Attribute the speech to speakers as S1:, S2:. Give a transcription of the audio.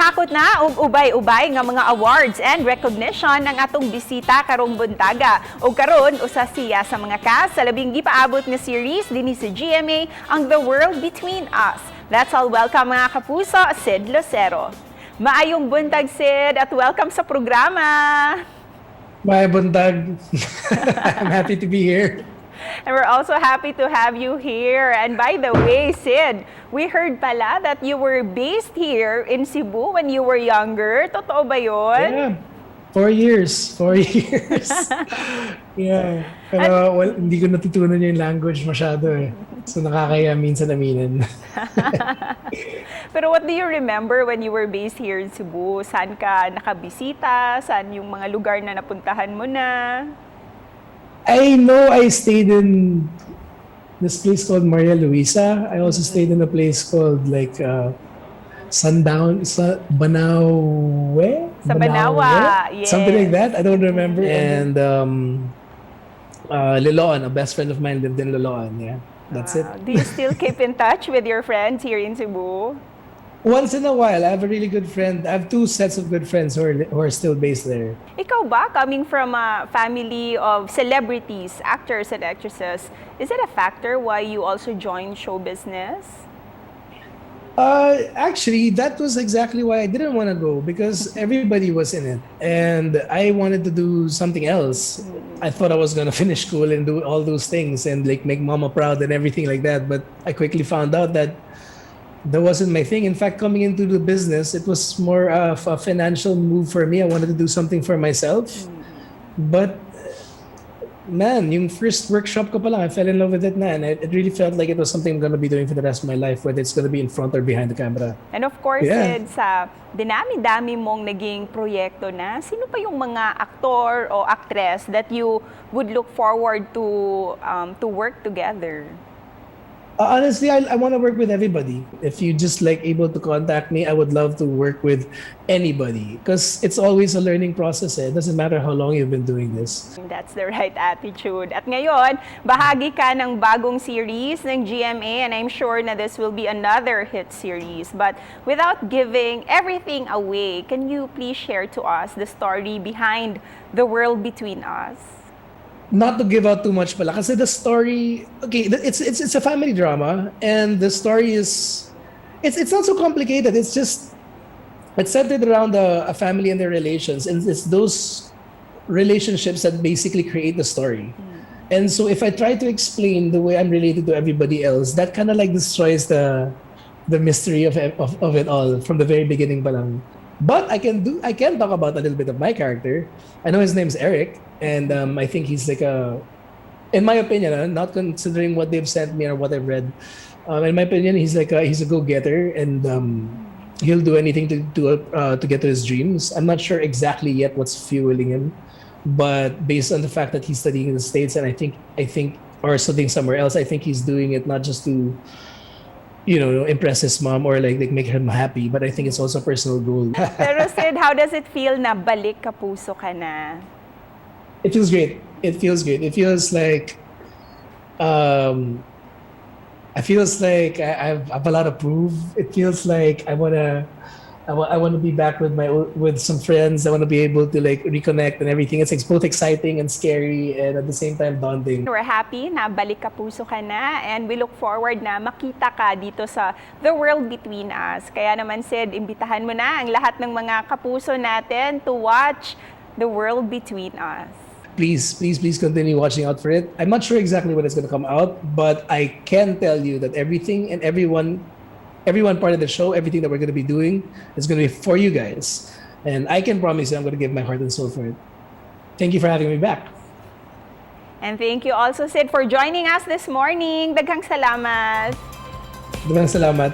S1: Mihakot na og ubay-ubay nga mga awards and recognition ng atong bisita karong buntaga. O karon usa siya sa mga cast sa labing gipaabot nga series dinhi sa GMA ang The World Between Us. Let's all welcome mga kapuso, Sid Lucero. Maayong buntag, Sid, at welcome sa programa.
S2: Maayong buntag. I'm happy to be here.
S1: And we're also happy to have you here. And by the way, Sid, we heard pala that you were based here in Cebu when you were younger. Totoo ba yun?
S2: Yeah. 4 years. 4 years. Yeah. Pero hindi ko natutunan yung language masyado eh. So nakakaya minsan aminin.
S1: Pero what do you remember when you were based here in Cebu? Saan ka nakabisita? Saan yung mga lugar na napuntahan mo na?
S2: I know I stayed in this place called Maria Luisa. I also stayed in a place called like Sundown, Banawe?
S1: Sa Banawa, yes.
S2: Something like that. I don't remember. And Liloan, a best friend of mine lived in Liloan. Yeah, that's it.
S1: Do you still keep in touch with your friends here in Cebu?
S2: Once in a while, I have a really good friend. I have 2 sets of good friends who are still based there.
S1: Ikaw ba, coming from a family of celebrities, actors and actresses, is it a factor why you also joined show business?
S2: Actually, that was exactly why I didn't want to go, because everybody was in it. And I wanted to do something else. I thought I was going to finish school and do all those things and like make mama proud and everything like that. But I quickly found out that that wasn't my thing. In fact, coming into the business, it was more of a financial move for me. I wanted to do something for myself. But man, yung first workshop ko pa lang, I fell in love with it na. And it really felt like it was something I'm going to be doing for the rest of my life, whether it's going to be in front or behind the camera.
S1: And of course, Sid, sa dinami-dami mong naging proyekto na, sino pa yung mga aktor o actress that you would look forward to work together?
S2: Honestly, I want to work with everybody. If you just like able to contact me, I would love to work with anybody, because it's always a learning process. It doesn't matter how long you've been doing this.
S1: That's the right attitude. At ngayon, bahagi ka ng bagong series ng GMA, and I'm sure na this will be another hit series. But without giving everything away, can you please share to us the story behind The World Between Us?
S2: Not to give out too much pala, kasi the story, okay, it's a family drama, and the story is, it's not so complicated. It's centered around a family and their relations, and it's those relationships that basically create the story. And so if I try to explain the way I'm related to everybody else, that kind of like destroys the mystery of it all from the very beginning pa lang. But I can talk about a little bit of my character. I know his name's Eric, and I think he's like in my opinion, not considering what they've sent me or what I've read, in my opinion, he's a go-getter, and he'll do anything to get to his dreams. I'm not sure exactly yet what's fueling him, but based on the fact that he's studying in the States, and I think or studying somewhere else, I think he's doing it not just to, you know, impress his mom or like make him happy, but I think it's also a personal goal.
S1: Pero Sid, how does it feel na balik Kapuso ka na?
S2: It feels great. It feels great. It feels like I have a lot of proof. It feels like I wanna be back with some friends. I wanna be able to like reconnect and everything. It's both exciting and scary, and at the same time daunting.
S1: We're happy na balik Kapuso ka na, and we look forward na makita ka dito sa The World Between Us. Kaya naman, Sid, imbitahan mo na ang lahat ng mga kapuso natin to watch The World Between Us.
S2: Please continue watching out for it. I'm not sure exactly when it's going to come out, but I can tell you that everything and everyone part of the show, everything that we're going to be doing is going to be for you guys. And I can promise you I'm going to give my heart and soul for it. Thank you for having me back.
S1: And thank you also, Sid, for joining us this morning. Daghang salamat.
S2: Daghang salamat.